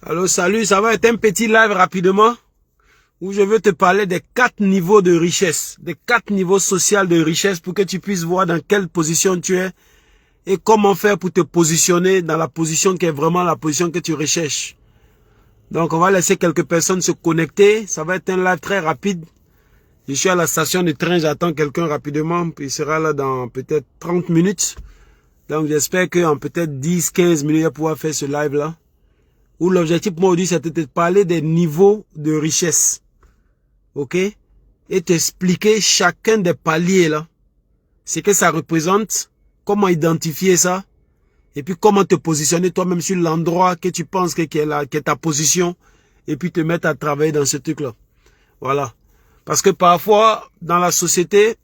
Alors salut, ça va être un petit live rapidement où je veux te parler des 4 niveaux de richesse, des 4 niveaux sociaux de richesse pour que tu puisses voir dans quelle position tu es et comment faire pour te positionner dans la position qui est vraiment la position que tu recherches. Donc on va laisser quelques personnes se connecter, ça va être un live très rapide. Je suis à la station de train, j'attends quelqu'un rapidement, puis il sera là dans peut-être 30 minutes. Donc j'espère qu'en peut-être 10-15 minutes, il va pouvoir faire ce live là. Où l'objectif pour moi aujourd'hui, c'est de te parler des niveaux de richesse. Ok? Et t'expliquer chacun des paliers là. Ce que ça représente, comment identifier ça, et puis comment te positionner toi-même sur l'endroit que tu penses qui est ta position, et puis te mettre à travailler dans ce truc-là. Voilà. Parce que parfois, dans la société,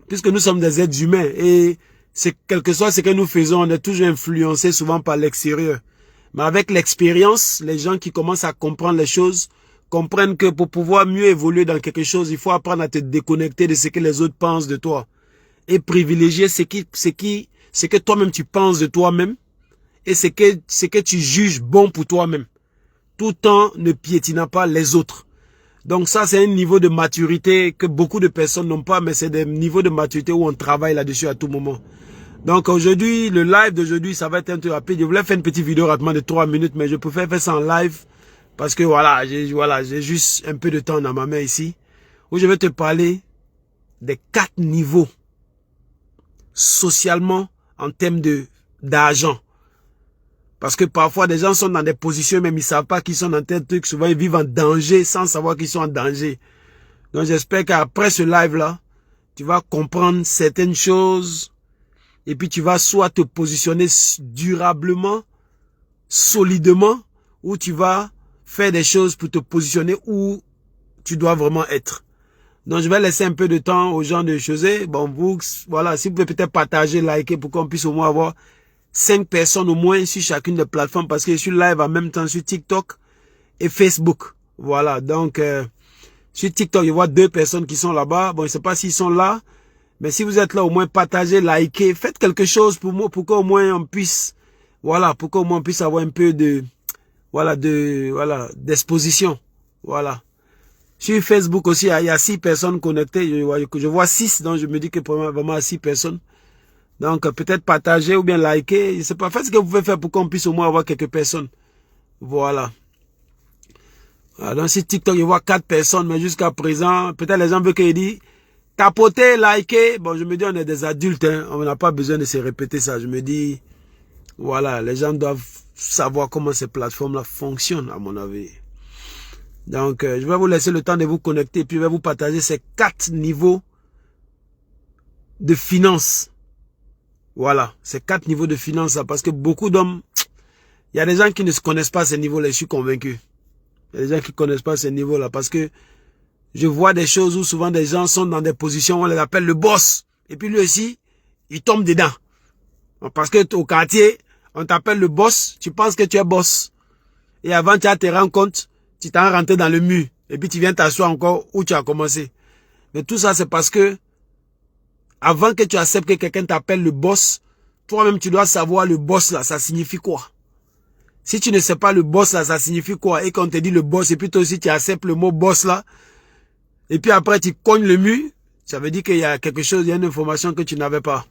puisque nous sommes des êtres humains, et c'est quel que soit ce que nous faisons, on est toujours influencé souvent par l'extérieur. Mais avec l'expérience, les gens qui commencent à comprendre les choses, comprennent que pour pouvoir mieux évoluer dans quelque chose, il faut apprendre à te déconnecter de ce que les autres pensent de toi. Et privilégier ce que toi-même tu penses de toi-même, et ce que tu juges bon pour toi-même, tout en ne piétinant pas les autres. Donc ça, c'est un niveau de maturité que beaucoup de personnes n'ont pas, mais c'est des niveaux de maturité où on travaille là-dessus à tout moment. Donc aujourd'hui, le live d'aujourd'hui, ça va être un peu rapide. Je voulais faire une petite vidéo rapidement de 3 minutes, mais je préfère faire ça en live parce que voilà, j'ai juste un peu de temps dans ma main ici, où je vais te parler des 4 niveaux socialement en termes d'argent. Parce que parfois, des gens sont dans des positions, même ils ne savent pas qu'ils sont dans tel truc. Souvent, ils vivent en danger sans savoir qu'ils sont en danger. Donc, j'espère qu'après ce live-là, tu vas comprendre certaines choses et puis tu vas soit te positionner durablement, solidement, ou tu vas faire des choses pour te positionner où tu dois vraiment être. Donc, je vais laisser un peu de temps aux gens de choses. Bon, vous, voilà, si vous pouvez peut-être partager, liker pour qu'on puisse au moins avoir 5 personnes au moins sur chacune des plateformes parce que je suis live en même temps sur TikTok et Facebook. Voilà, donc sur TikTok, je vois 2 personnes qui sont là-bas. Bon, je ne sais pas s'ils sont là, mais si vous êtes là, au moins partagez, likez, faites quelque chose pour moi, pour qu'au moins on puisse, voilà, pour qu'au moins on puisse avoir un peu de, voilà, d'exposition. Voilà. Sur Facebook aussi, il y a 6 personnes connectées. Je vois 6, donc je me dis que vraiment 6 personnes. Donc, peut-être partager ou bien liker. Je sais pas. Faites ce que vous pouvez faire pour qu'on puisse au moins avoir quelques personnes. Voilà. Alors, dans ce TikTok, je vois 4 personnes, mais jusqu'à présent, peut-être les gens veulent qu'ils disent tapoter, liker. Bon, je me dis, on est des adultes, hein. On n'a pas besoin de se répéter ça. Je me dis, voilà, les gens doivent savoir comment ces plateformes-là fonctionnent, à mon avis. Donc, je vais vous laisser le temps de vous connecter, puis je vais vous partager ces 4 niveaux de finances. Voilà, ces 4 niveaux de finances là, parce que beaucoup d'hommes, il y a des gens qui ne se connaissent pas à ces niveaux-là, je suis convaincu. Il y a des gens qui ne connaissent pas ces niveaux-là, parce que je vois des choses où souvent des gens sont dans des positions où on les appelle le boss. Et puis lui aussi, il tombe dedans. Parce que au quartier, on t'appelle le boss, tu penses que tu es boss. Et avant, tu te rends compte, tu t'en rentré dans le mur. Et puis tu viens t'asseoir encore où tu as commencé. Mais tout ça, c'est parce que avant que tu acceptes que quelqu'un t'appelle le boss, toi-même tu dois savoir le boss là, ça signifie quoi. Si tu ne sais pas le boss là, ça signifie quoi, et qu'on te dit le boss, et puis toi aussi tu acceptes le mot boss là, et puis après tu cognes le mur, ça veut dire qu'il y a quelque chose, il y a une information que tu n'avais pas.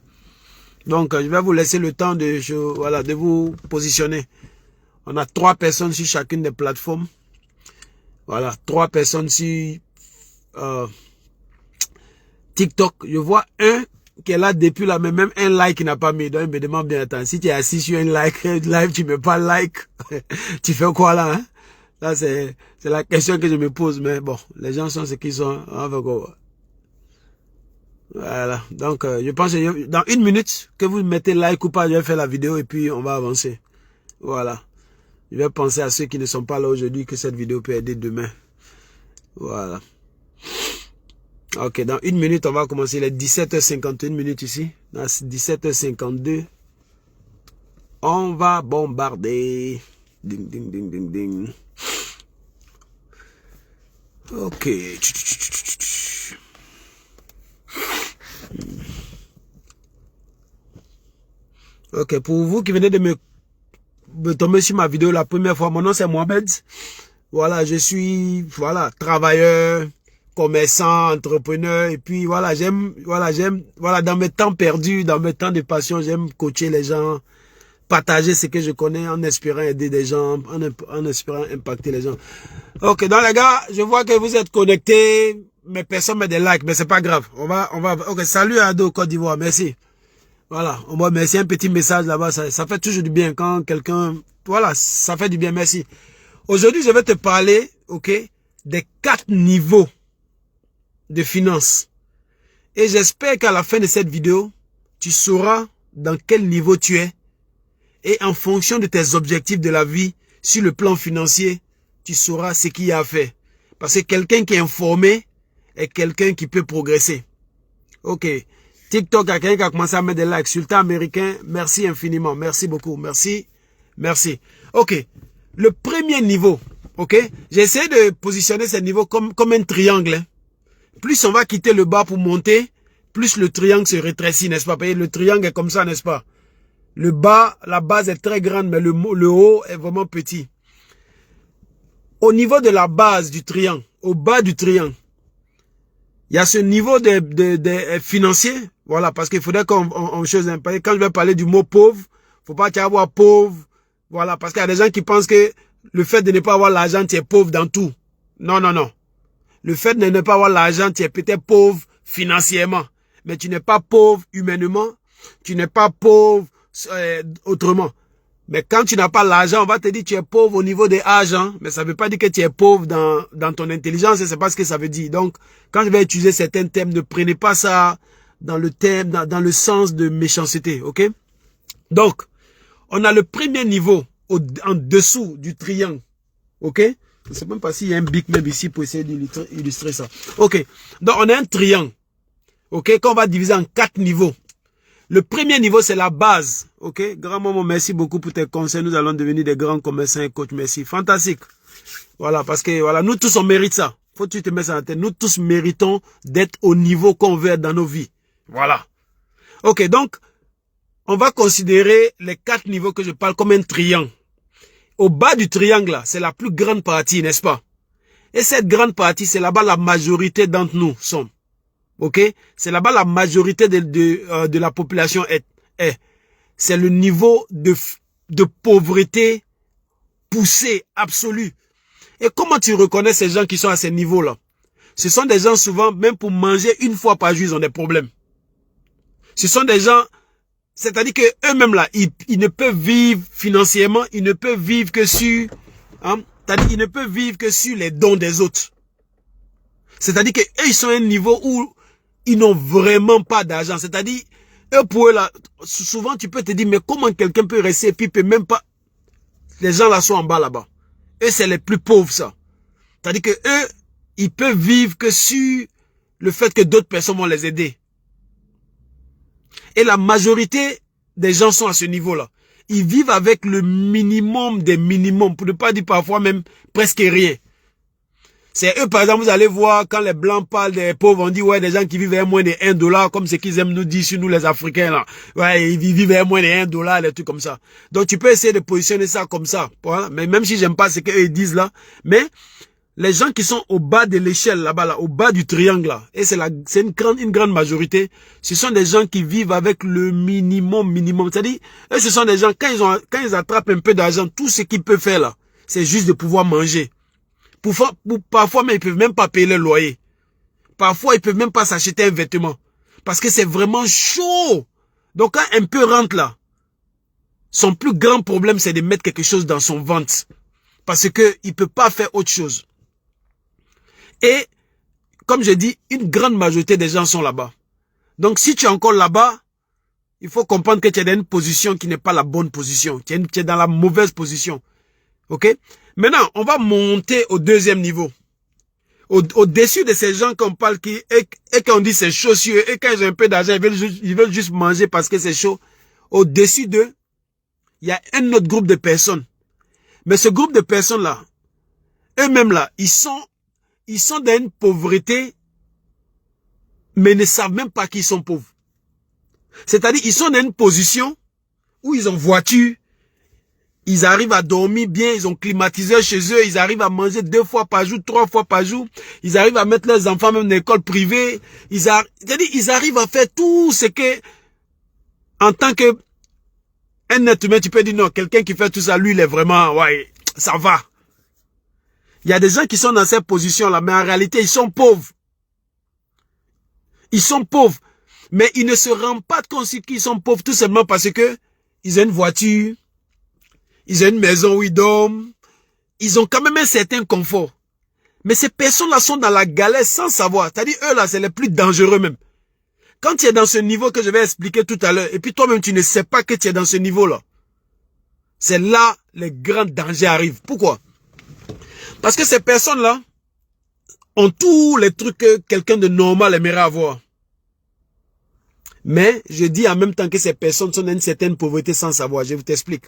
Donc je vais vous laisser le temps de vous positionner. On a 3 personnes sur chacune des plateformes. Voilà, 3 personnes sur TikTok. Je vois un qui est là depuis là, mais même un like il n'a pas mis. Donc il me demande bien, attends, si tu es assis sur un live, tu mets pas like, tu fais quoi là, hein? Ça c'est la question que je me pose, mais bon, les gens sont ce qu'ils sont. Voilà, donc je pense que dans 1 minute, que vous mettez like ou pas, je vais faire la vidéo et puis on va avancer. Voilà. Je vais penser à ceux qui ne sont pas là aujourd'hui que cette vidéo peut aider demain. Voilà. Ok, dans 1 minute, on va commencer. Il est 17h51 minutes ici. Dans 17h52, on va bombarder. Ding, ding, ding, ding, ding. Ok. Ok, pour vous qui venez de me tombé sur ma vidéo la première fois, mon nom c'est Mohamed. Voilà, je suis, voilà, travailleur, commerçant, entrepreneur, et puis voilà, j'aime, dans mes temps perdus, dans mes temps de passion, j'aime coacher les gens, partager ce que je connais en espérant aider des gens, en espérant impacter les gens. Ok, donc les gars, je vois que vous êtes connectés, mais personne met des likes, mais c'est pas grave. Ok, salut à Ado Côte d'Ivoire, merci. Voilà, on va merci, un petit message là-bas, ça fait toujours du bien quand quelqu'un, voilà, ça fait du bien, merci. Aujourd'hui, je vais te parler, ok, des 4 niveaux de finances. Et j'espère qu'à la fin de cette vidéo, tu sauras dans quel niveau tu es. Et en fonction de tes objectifs de la vie, sur le plan financier, tu sauras ce qu'il y a à faire. Parce que quelqu'un qui est informé est quelqu'un qui peut progresser. Ok. TikTok a quelqu'un qui a commencé à mettre des likes. Sultan américain, merci infiniment. Merci beaucoup. Merci. Merci. Ok. Le premier niveau. Ok. J'essaie de positionner ce niveau comme un triangle. Hein. Plus on va quitter le bas pour monter, plus le triangle se rétrécit, n'est-ce pas? Le triangle est comme ça, n'est-ce pas? Le bas, la base est très grande, mais le haut est vraiment petit. Au niveau de la base du triangle, au bas du triangle, il y a ce niveau de financier. Voilà, parce qu'il faudrait qu'on chose. Quand je vais parler du mot pauvre, faut pas avoir pauvre. Voilà, parce qu'il y a des gens qui pensent que le fait de ne pas avoir l'argent, tu es pauvre dans tout. Non, non, non. Le fait de ne pas avoir l'argent, tu es peut-être pauvre financièrement. Mais tu n'es pas pauvre humainement. Tu n'es pas pauvre autrement. Mais quand tu n'as pas l'argent, on va te dire que tu es pauvre au niveau des argent. Mais ça ne veut pas dire que tu es pauvre dans ton intelligence. Et c'est pas ce que ça veut dire. Donc, quand je vais utiliser certains thèmes, ne prenez pas ça dans le thème, dans le sens de méchanceté. Ok? Donc, on a le premier niveau en dessous du triangle. Ok? Je ne sais même pas s'il y a un bic même ici pour essayer d'illustrer ça. Ok. Donc, on a un triangle. Ok? Qu'on va diviser en 4 niveaux. Le premier niveau, c'est la base. Ok? Grand maman, merci beaucoup pour tes conseils. Nous allons devenir des grands commerçants et coachs. Merci. Fantastique. Voilà, parce que voilà, nous tous, on mérite ça. Faut que tu te mettes ça en tête. Nous tous méritons d'être au niveau qu'on veut être dans nos vies. Voilà. Ok, donc, on va considérer les 4 niveaux que je parle comme un triangle. Au bas du triangle, là, c'est la plus grande partie, n'est-ce pas? Et cette grande partie, c'est là-bas la majorité d'entre nous sommes. Ok? C'est là-bas la majorité de la population est. C'est le niveau de pauvreté poussé, absolu. Et comment tu reconnais ces gens qui sont à ce niveau-là? Ce sont des gens souvent, même pour manger une fois par jour, ils ont des problèmes. Ce sont des gens, c'est-à-dire que eux-mêmes là, ils ne peuvent vivre financièrement, ils ne peuvent vivre que sur, c'est-à-dire ils ne peuvent vivre que sur les dons des autres. C'est-à-dire que eux, ils sont à un niveau où ils n'ont vraiment pas d'argent. C'est-à-dire, eux pour eux là, souvent tu peux te dire, mais comment quelqu'un peut rester et puis peut même pas, les gens là sont en bas là-bas. Eux, c'est les plus pauvres ça. C'est-à-dire que eux, ils peuvent vivre que sur le fait que d'autres personnes vont les aider. Et la majorité des gens sont à ce niveau-là. Ils vivent avec le minimum des minimums, pour ne pas dire parfois même presque rien. C'est eux, par exemple, vous allez voir, quand les Blancs parlent des pauvres, on dit, ouais, des gens qui vivent à moins de $1, comme ce qu'ils aiment nous dire sur nous, les Africains, là. Ouais, ils vivent à moins de $1, les trucs comme ça. Donc, tu peux essayer de positionner ça comme ça. Voilà. Mais même si j'aime pas ce qu'eux disent là, mais les gens qui sont au bas de l'échelle, là-bas, là, au bas du triangle, là, et c'est une grande majorité, ce sont des gens qui vivent avec le minimum. C'est-à-dire, eux, ce sont des gens, quand ils attrapent un peu d'argent, tout ce qu'ils peuvent faire, là, c'est juste de pouvoir manger. Parfois, mais ils peuvent même pas payer le loyer. Parfois, ils peuvent même pas s'acheter un vêtement. Parce que c'est vraiment chaud. Donc, quand un peu rentre là, son plus grand problème, c'est de mettre quelque chose dans son ventre. Parce que il peut pas faire autre chose. Et, comme je dis, une grande majorité des gens sont là-bas. Donc, si tu es encore là-bas, il faut comprendre que tu es dans une position qui n'est pas la bonne position. Tu es dans la mauvaise position. Ok? Maintenant, on va monter au deuxième niveau. Au-dessus de ces gens qu'on parle et qu'on dit c'est chaud sur eux, et quand ils ont un peu d'argent, ils veulent juste manger parce que c'est chaud. Au-dessus d'eux, il y a un autre groupe de personnes. Mais ce groupe de personnes-là, eux-mêmes là, ils sont dans une pauvreté, mais ils ne savent même pas qu'ils sont pauvres. C'est-à-dire, ils sont dans une position où ils ont voiture, Ils arrivent à dormir bien, ils ont climatisé chez eux, ils arrivent à manger 2 fois par jour, 3 fois par jour. Ils arrivent à mettre leurs enfants même dans l'école privée. C'est-à-dire, ils arrivent à faire tout ce que, en tant que un être humain, tu peux dire non, quelqu'un qui fait tout ça, lui, il est vraiment, ouais, ça va. Il y a des gens qui sont dans cette position-là, mais en réalité, ils sont pauvres. Ils sont pauvres. Mais ils ne se rendent pas compte qu'ils sont pauvres tout simplement parce que ils ont une voiture, ils ont une maison où ils dorment, ils ont quand même un certain confort. Mais ces personnes-là sont dans la galère sans savoir. C'est-à-dire, eux là, c'est les plus dangereux même. Quand tu es dans ce niveau que je vais expliquer tout à l'heure, et puis toi-même tu ne sais pas que tu es dans ce niveau-là, c'est là les grands dangers arrivent. Pourquoi? Parce que ces personnes-là ont tous les trucs que quelqu'un de normal aimerait avoir. Mais je dis en même temps que ces personnes sont dans une certaine pauvreté sans savoir. Je vous t'explique.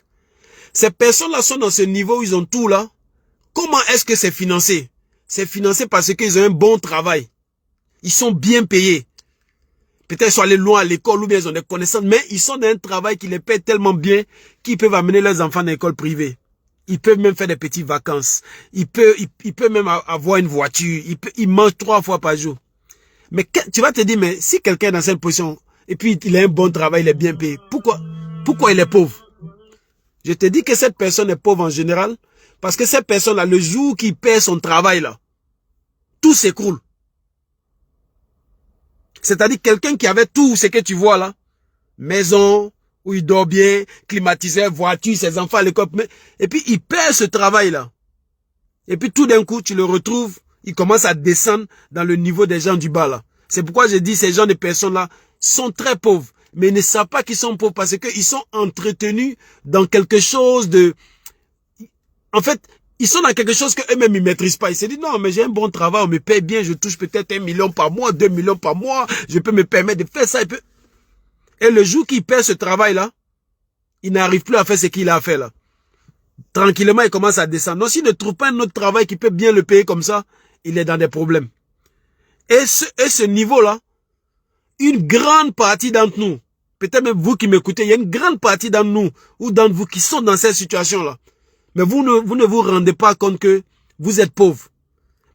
Ces personnes-là sont dans ce niveau où ils ont tout là. Comment est-ce que c'est financé? C'est financé parce qu'ils ont un bon travail. Ils sont bien payés. Peut-être ils sont allés loin à l'école ou bien ils ont des connaissances, mais ils sont dans un travail qui les paie tellement bien qu'ils peuvent amener leurs enfants dans l'école privée. Ils peuvent même faire des petites vacances. Ils peuvent même avoir une voiture. Ils mangent 3 fois par jour. Mais tu vas te dire, mais si quelqu'un est dans cette position, et puis il a un bon travail, il est bien payé, pourquoi il est pauvre? Je te dis que cette personne est pauvre en général, parce que cette personne-là, le jour qu'il perd son travail, là, tout s'écroule. C'est-à-dire quelqu'un qui avait tout ce que tu vois là, maison, où il dort bien, climatiseur, voiture, ses enfants à l'école, et puis il perd ce travail-là. Et puis tout d'un coup, tu le retrouves, il commence à descendre dans le niveau des gens du bas là. C'est pourquoi je dis ces gens de personnes-là sont très pauvres, mais ils ne savent pas qu'ils sont pauvres parce qu'ils sont entretenus dans quelque chose de... En fait, ils sont dans quelque chose qu'eux-mêmes ils ne maîtrisent pas. Ils se disent non, mais j'ai un bon travail, on me paye bien, je touche peut-être 1 million par mois, 2 millions par mois, je peux me permettre de faire ça. Et le jour qu'il perd ce travail-là, il n'arrive plus à faire ce qu'il a fait là. Tranquillement, il commence à descendre. Donc, s'il ne trouve pas un autre travail qui peut bien le payer comme ça, il est dans des problèmes. Et ce niveau-là, une grande partie d'entre nous, peut-être même vous qui m'écoutez, il y a une grande partie d'entre nous ou d'entre vous qui sont dans cette situation-là. Mais vous ne vous rendez pas compte que vous êtes pauvre.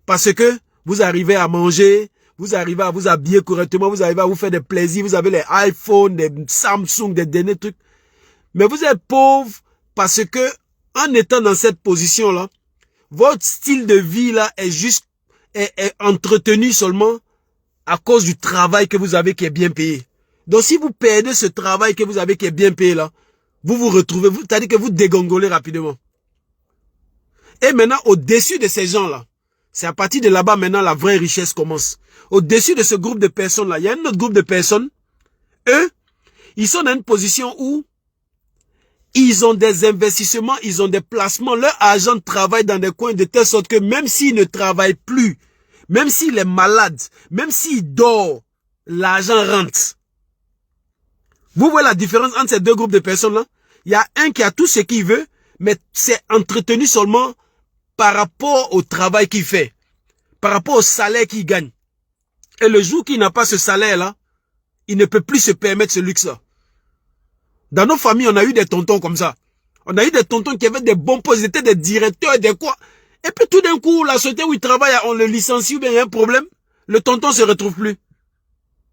Parce que vous arrivez à manger, vous arrivez à vous habiller correctement, vous arrivez à vous faire des plaisirs, vous avez les iPhones, des Samsung, des derniers trucs. Mais vous êtes pauvre parce que en étant dans cette position-là, votre style de vie là est entretenu seulement à cause du travail que vous avez qui est bien payé. Donc si vous perdez ce travail que vous avez qui est bien payé là, vous vous retrouvez, c'est-à-dire que vous dégongolez rapidement. Et maintenant, au-dessus de ces gens-là, c'est à partir de là-bas maintenant la vraie richesse commence. Au-dessus de ce groupe de personnes-là, il y a un autre groupe de personnes. Eux, ils sont dans une position où ils ont des investissements, ils ont des placements. Leur argent travaille dans des coins de telle sorte que même s'ils ne travaillent plus, même s'il est malade, même s'il dort, l'argent rentre. Vous voyez la différence entre ces deux groupes de personnes-là? Il y a un qui a tout ce qu'il veut, mais c'est entretenu seulement par rapport au travail qu'il fait, par rapport au salaire qu'il gagne. Et le jour qu'il n'a pas ce salaire-là, il ne peut plus se permettre ce luxe-là. Dans nos familles, on a eu des tontons comme ça. On a eu des tontons qui avaient des bons postes, ils étaient des directeurs, des quoi. Et puis tout d'un coup, la société où il travaille, on le licencie ou bien il y a un problème. Le tonton se retrouve plus.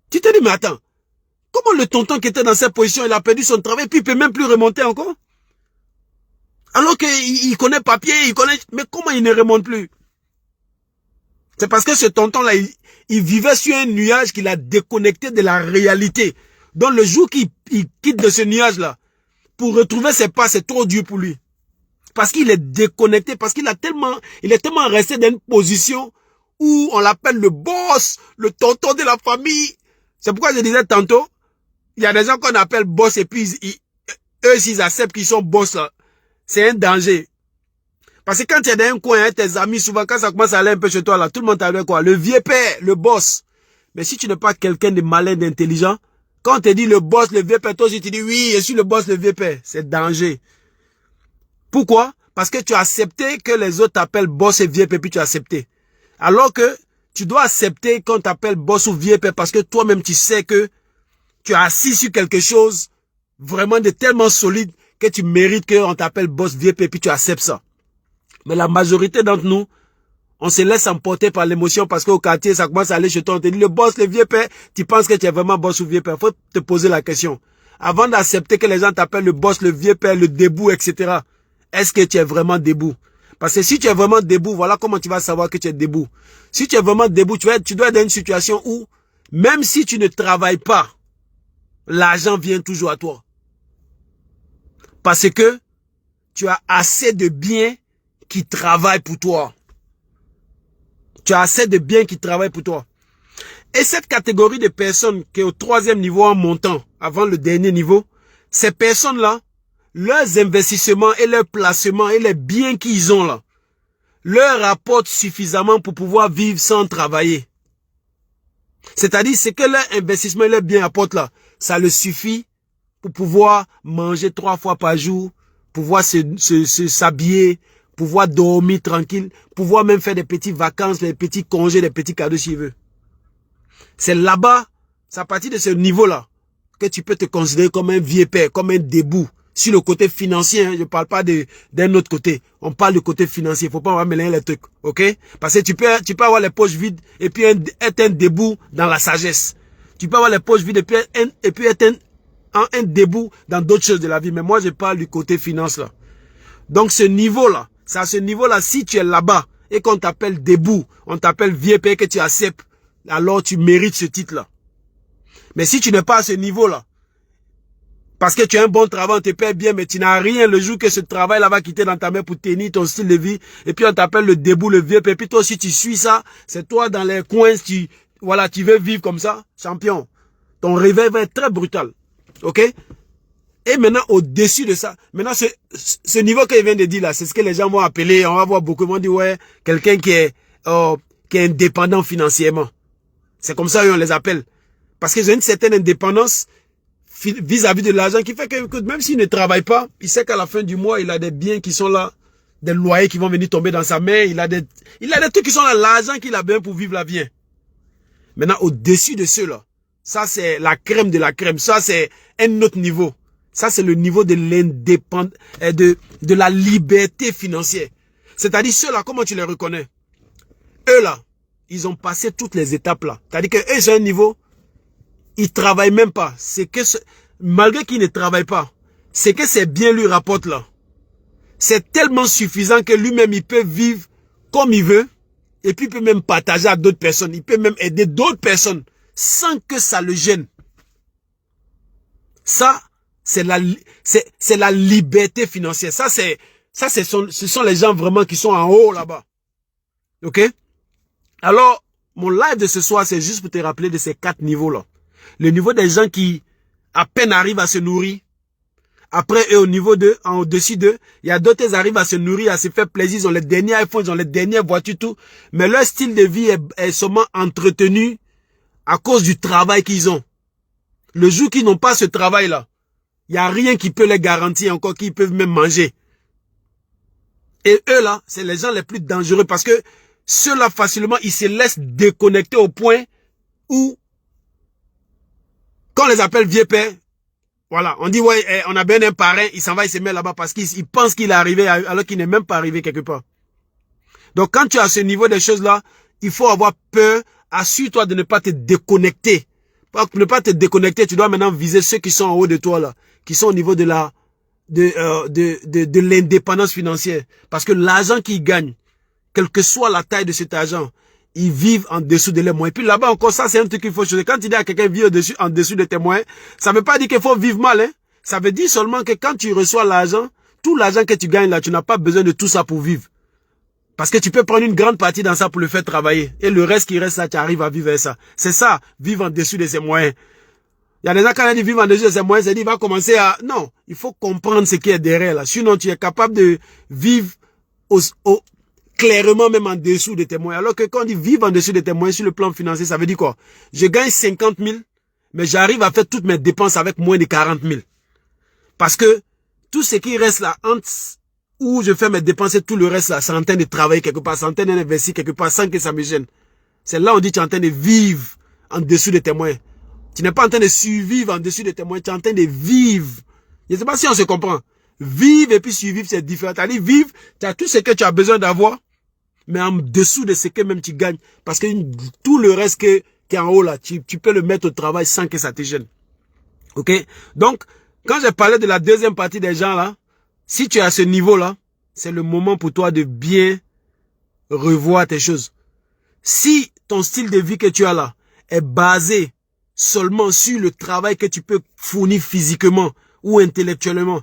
Tu te dis, mais attends, comment le tonton qui était dans cette position, il a perdu son travail, puis il peut même plus remonter encore? Alors qu'il connaît papier, il connaît... Mais comment il ne remonte plus? C'est parce que ce tonton-là, il vivait sur un nuage qui l'a déconnecté de la réalité. Donc le jour qu'il quitte de ce nuage-là, pour retrouver ses pas, c'est trop dur pour lui. Parce qu'il est déconnecté, parce qu'il est tellement resté dans une position où on l'appelle le boss, le tonton de la famille. C'est pourquoi je disais tantôt, il y a des gens qu'on appelle boss et puis eux, s'ils acceptent qu'ils sont boss là, c'est un danger. Parce que quand tu es dans un coin, hein, tes amis, souvent quand ça commence à aller un peu chez toi là, tout le monde t'appelle quoi? Le vieux père, le boss. Mais si tu n'es pas quelqu'un de malin, d'intelligent, quand on te dit le boss, le vieux père, toi aussi tu dis oui, je suis le boss, le vieux père. C'est danger. Pourquoi? Parce que tu as accepté que les autres t'appellent boss et vieux père, puis tu as accepté. Alors que tu dois accepter qu'on t'appelle boss ou vieux père parce que toi-même tu sais que tu as assis sur quelque chose vraiment de tellement solide que tu mérites qu'on t'appelle boss vieux père, puis tu acceptes ça. Mais la majorité d'entre nous, on se laisse emporter par l'émotion parce qu'au quartier, ça commence à aller chez toi. On te dit, le boss, le vieux père, tu penses que tu es vraiment boss ou vieux père. Faut te poser la question. Avant d'accepter que les gens t'appellent le boss, le vieux père, le debout, etc. Est-ce que tu es vraiment debout? Parce que si tu es vraiment debout, voilà comment tu vas savoir que tu es debout. Si tu es vraiment debout, tu dois être dans une situation où, même si tu ne travailles pas, l'argent vient toujours à toi. Parce que tu as assez de biens qui travaillent pour toi. Tu as assez de biens qui travaillent pour toi. Et cette catégorie de personnes qui est au 3e niveau en montant, avant le dernier niveau, ces personnes-là, leurs investissements et leurs placements et les biens qu'ils ont là, leur rapportent suffisamment pour pouvoir vivre sans travailler. C'est-à-dire, c'est que leur investissement et leurs biens apportent là, ça leur suffit pour pouvoir manger 3 fois par jour, pouvoir s'habiller, pouvoir dormir tranquille, pouvoir même faire des petites vacances, des petits congés, des petits cadeaux s'il veut. C'est là-bas, c'est à partir de ce niveau-là, que tu peux te considérer comme un vieux père, comme un debout. Sur le côté financier, hein, je ne parle pas d'un autre côté. On parle du côté financier. Il ne faut pas mélanger les trucs. Ok? Parce que tu peux avoir les poches vides et puis être un debout dans la sagesse. Tu peux avoir les poches vides et puis être un debout dans d'autres choses de la vie. Mais moi, je parle du côté finance là. Donc ce niveau-là, c'est à ce niveau-là, si tu es là-bas et qu'on t'appelle debout, on t'appelle vieux père que tu acceptes, alors tu mérites ce titre-là. Mais si tu n'es pas à ce niveau-là, parce que tu as un bon travail, on te paie bien, mais tu n'as rien le jour que ce travail-là va quitter dans ta main pour tenir ton style de vie, et puis on t'appelle le debout, le vieux père, et puis toi aussi tu suis ça, c'est toi dans les coins, tu veux vivre comme ça, champion. Ton réveil va être très brutal. Ok? Et maintenant, au-dessus de ça, maintenant, ce niveau que je viens de dire là, c'est ce que les gens vont appeler, on va voir beaucoup, ils vont dire, ouais, quelqu'un qui est indépendant financièrement. C'est comme ça qu'on les appelle. Parce qu'ils ont une certaine indépendance vis-à-vis de l'argent qui fait que même s'il ne travaille pas, il sait qu'à la fin du mois, il a des biens qui sont là, des loyers qui vont venir tomber dans sa main, il a des trucs qui sont là, l'argent qu'il a besoin pour vivre la vie. Maintenant, au-dessus de ceux-là, ça c'est la crème de la crème, ça c'est un autre niveau. Ça c'est le niveau de l'indépendance, de la liberté financière. C'est-à-dire ceux-là, comment tu les reconnais? Eux là, ils ont passé toutes les étapes là. C'est-à-dire qu'eux, ils ont un niveau, ils travaillent même pas. C'est que, malgré qu'ils ne travaillent pas, c'est que ces biens lui rapportent là. C'est tellement suffisant que lui-même, il peut vivre comme il veut. Et puis, il peut même partager à d'autres personnes. Il peut même aider d'autres personnes sans que ça le gêne. Ça, c'est la liberté financière. Ce sont les gens vraiment qui sont en haut là-bas. Ok? Alors, mon live de ce soir, c'est juste pour te rappeler de ces 4 niveaux-là. Le niveau des gens qui, à peine arrivent à se nourrir. Après, eux, au-dessus d'eux, il y a d'autres qui arrivent à se nourrir, à se faire plaisir. Ils ont les derniers iPhones, ils ont les dernières voitures, tout. Mais leur style de vie est seulement entretenu à cause du travail qu'ils ont. Le jour qu'ils n'ont pas ce travail-là, il n'y a rien qui peut les garantir encore qu'ils peuvent même manger. Et eux, là, c'est les gens les plus dangereux parce que ceux-là, facilement, ils se laissent déconnecter au point où, quand on les appelle vieux père, voilà, on dit, ouais, on a bien un parrain, il s'en va, il se met là-bas parce qu'il pense qu'il est arrivé alors qu'il n'est même pas arrivé quelque part. Donc, quand tu as ce niveau de choses-là, il faut avoir peur, assure-toi de ne pas te déconnecter. Pour ne pas te déconnecter, tu dois maintenant viser ceux qui sont en haut de toi, là, qui sont au niveau de l'indépendance financière. Parce que l'argent qu'ils gagnent, quelle que soit la taille de cet argent, ils vivent en dessous de leurs moyens. Et puis là-bas encore, ça c'est un truc qu'il faut changer. Quand tu dis à quelqu'un vit en dessous de tes moyens, ça ne veut pas dire qu'il faut vivre mal. Hein? Ça veut dire seulement que quand tu reçois l'argent, tout l'argent que tu gagnes là, tu n'as pas besoin de tout ça pour vivre. Parce que tu peux prendre une grande partie dans ça pour le faire travailler. Et le reste qui reste là, tu arrives à vivre avec ça. C'est ça, vivre en dessous de ses moyens. Il y a des gens quand on dit vivre en dessous de ses moyens, c'est dit il va commencer à... Non, il faut comprendre ce qui est derrière là. Sinon, tu es capable de vivre clairement même en dessous de tes moyens. Alors que quand on dit vivre en dessous de tes moyens sur le plan financier, ça veut dire quoi? Je gagne 50 000, mais j'arrive à faire toutes mes dépenses avec moins de 40 000. Parce que tout ce qui reste là, entre où je fais mes dépenses et tout le reste là, c'est en train de travailler quelque part, c'est en train d'investir quelque part sans que ça me gêne. C'est là où on dit que tu es en train de vivre en dessous de tes moyens. Tu n'es pas en train de survivre en dessous de tes moyens, tu es en train de vivre. Je ne sais pas si on se comprend. Vivre et puis survivre, c'est différent. C'est-à-dire, vivre, tu as tout ce que tu as besoin d'avoir, mais en dessous de ce que même tu gagnes. Parce que tout le reste qui est en haut là, tu peux le mettre au travail sans que ça te gêne. Ok? Donc, quand j'ai parlé de la deuxième partie des gens là, si tu es à ce niveau-là, c'est le moment pour toi de bien revoir tes choses. Si ton style de vie que tu as là est basé seulement sur le travail que tu peux fournir physiquement ou intellectuellement,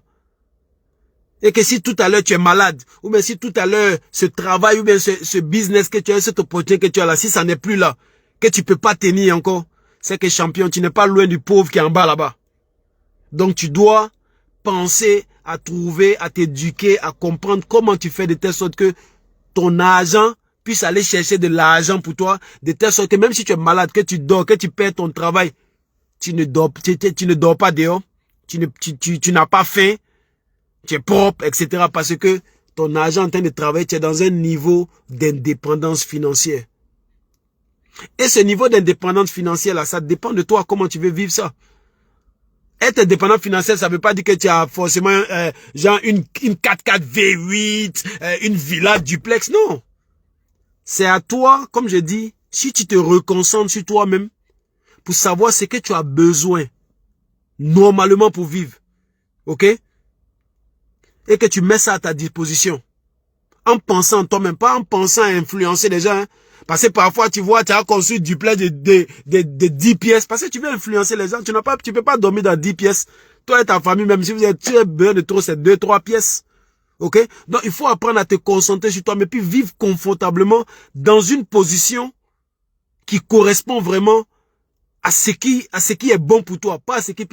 et que si tout à l'heure tu es malade, ou bien si tout à l'heure ce travail ou bien ce business que tu as, cette opportunité que tu as là, si ça n'est plus là, que tu peux pas tenir encore, c'est que champion, tu n'es pas loin du pauvre qui est en bas là-bas. Donc tu dois penser à trouver, à t'éduquer, à comprendre comment tu fais de telle sorte que ton argent puisse aller chercher de l'argent pour toi, de telle sorte que même si tu es malade, que tu dors, que tu perds ton travail, tu ne dors pas dehors, tu n'as pas faim, tu es propre, etc. Parce que ton argent en train de travailler, tu es dans un niveau d'indépendance financière. Et ce niveau d'indépendance financière là, ça dépend de toi, comment tu veux vivre ça. Être indépendant financier, ça ne veut pas dire que tu as forcément genre une 4x4 V8, une villa duplex. Non. C'est à toi, comme je dis, si tu te reconcentres sur toi-même pour savoir ce que tu as besoin normalement pour vivre. Ok? Et que tu mets ça à ta disposition. En pensant en toi-même, pas en pensant à influencer les gens. Hein. Parce que parfois, tu vois, tu as construit du duplex de 10 pièces. Parce que tu veux influencer les gens. Tu peux pas dormir dans 10 pièces. Toi et ta famille, même si vous êtes besoin de trop, c'est 2-3 pièces. Ok? Donc, il faut apprendre à te concentrer sur toi, mais puis vivre confortablement dans une position qui correspond vraiment à ce qui est bon pour toi. Pas à ce qui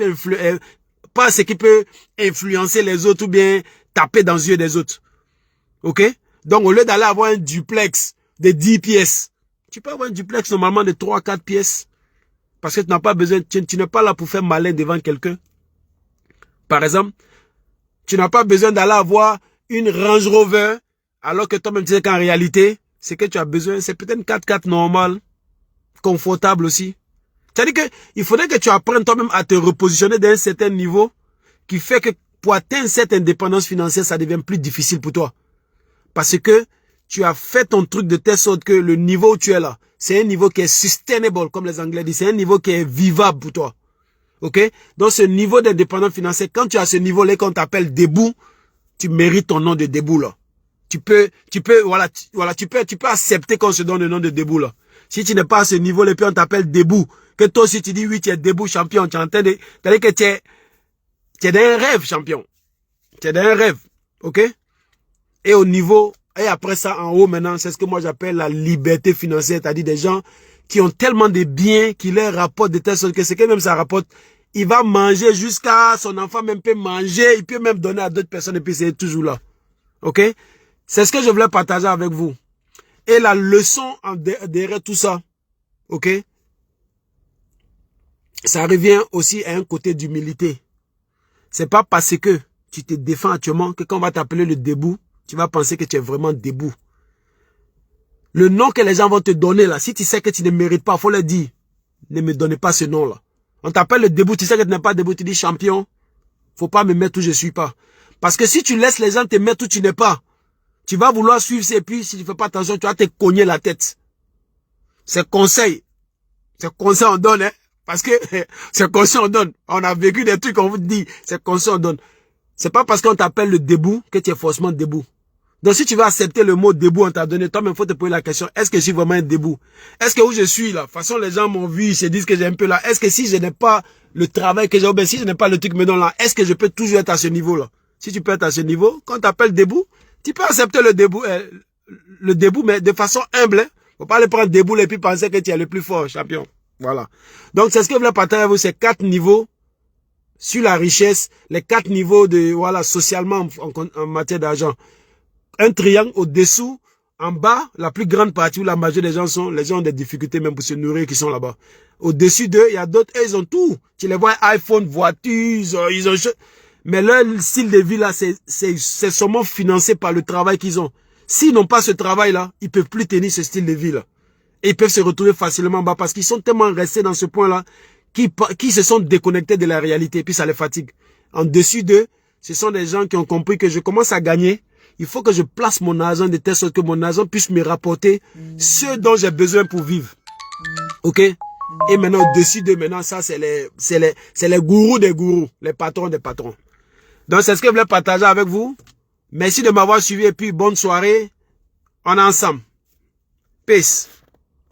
peut influencer les autres ou bien taper dans les yeux des autres. Ok? Donc, au lieu d'aller avoir un duplex de 10 pièces, tu peux avoir un duplex normalement de 3-4 pièces. Parce que tu n'as pas besoin, tu n'es pas là pour faire malin devant quelqu'un. Par exemple, tu n'as pas besoin d'aller avoir une Range Rover, alors que toi-même tu sais qu'en réalité, ce que tu as besoin, c'est peut-être une 4x4 normale, confortable aussi. C'est-à-dire qu'il faudrait que tu apprennes toi-même à te repositionner d'un certain niveau qui fait que pour atteindre cette indépendance financière, ça devient plus difficile pour toi. Parce que tu as fait ton truc de telle sorte que le niveau où tu es là, c'est un niveau qui est sustainable, comme les Anglais disent. C'est un niveau qui est vivable pour toi. Ok? Donc ce niveau d'indépendance financière, quand tu as ce niveau-là, qu'on t'appelle debout, tu mérites ton nom de debout là. Tu peux accepter qu'on se donne le nom de debout là. Si tu n'es pas à ce niveau-là, puis on t'appelle debout, que toi aussi tu dis oui, tu es debout champion, tu es en train de, c'est-à-dire que tu es dans un rêve champion. Tu es dans un rêve. Ok? Et au niveau, et après ça, en haut maintenant, c'est ce que moi j'appelle la liberté financière, c'est-à-dire des gens qui ont tellement de biens qui leur rapportent de telle sorte que c'est que même ça rapporte, il va manger jusqu'à son enfant même peut manger, il peut même donner à d'autres personnes et puis c'est toujours là. Ok? C'est ce que je voulais partager avec vous. Et la leçon derrière tout ça, ok? Ça revient aussi à un côté d'humilité. C'est pas parce que tu te défends actuellement que quand on va t'appeler le debout, tu vas penser que tu es vraiment debout. Le nom que les gens vont te donner là, si tu sais que tu ne mérites pas, il faut leur dire, ne me donnez pas ce nom là. On t'appelle le debout, tu sais que tu n'es pas debout, tu dis champion, faut pas me mettre où je suis pas. Parce que si tu laisses les gens te mettre où tu n'es pas, tu vas vouloir suivre et puis si tu fais pas attention, tu vas te cogner la tête. C'est conseil. C'est conseil on donne, hein. Parce que c'est conseil on donne. On a vécu des trucs, on vous dit, c'est conseil on donne. C'est pas parce qu'on t'appelle le debout que tu es forcément debout. Donc si tu veux accepter le mot debout on t'a donné, toi-même faut te poser la question, est-ce que je suis vraiment un debout? Est-ce que où je suis là, de toute façon les gens m'ont vu, ils se disent que j'ai un peu là, est-ce que si je n'ai pas le travail que j'ai, ben si je n'ai pas le truc maintenant là, est-ce que je peux toujours être à ce niveau là? Si tu peux être à ce niveau, quand on t'appelle debout, tu peux accepter le debout, mais de façon humble. Hein? Faut pas le prendre debout et puis penser que tu es le plus fort, champion. Voilà. Donc c'est ce que je voulais partager avec vous, ces 4 niveaux sur la richesse, les 4 niveaux de, voilà, socialement en matière d'argent. Un triangle au-dessous, en bas, la plus grande partie où la majorité des gens sont, les gens ont des difficultés même pour se nourrir qui sont là-bas. Au-dessus d'eux, il y a d'autres, ils ont tout. Tu les vois, iPhone, voiture, ils ont... Mais leur style de vie là, c'est seulement financé par le travail qu'ils ont. S'ils n'ont pas ce travail-là, ils peuvent plus tenir ce style de vie là. Et ils peuvent se retrouver facilement en bas parce qu'ils sont tellement restés dans ce point-là qui se sont déconnectés de la réalité et puis ça les fatigue. En dessus d'eux, Ce sont des gens qui ont compris que je commence à gagner. Il faut que je place mon argent de telle sorte que mon argent puisse me rapporter ce dont j'ai besoin pour vivre. Ok? Et maintenant, au-dessus de maintenant, ça, c'est les gourous des gourous, les patrons des patrons. Donc, c'est ce que je voulais partager avec vous. Merci de m'avoir suivi et puis bonne soirée. On est ensemble. Peace.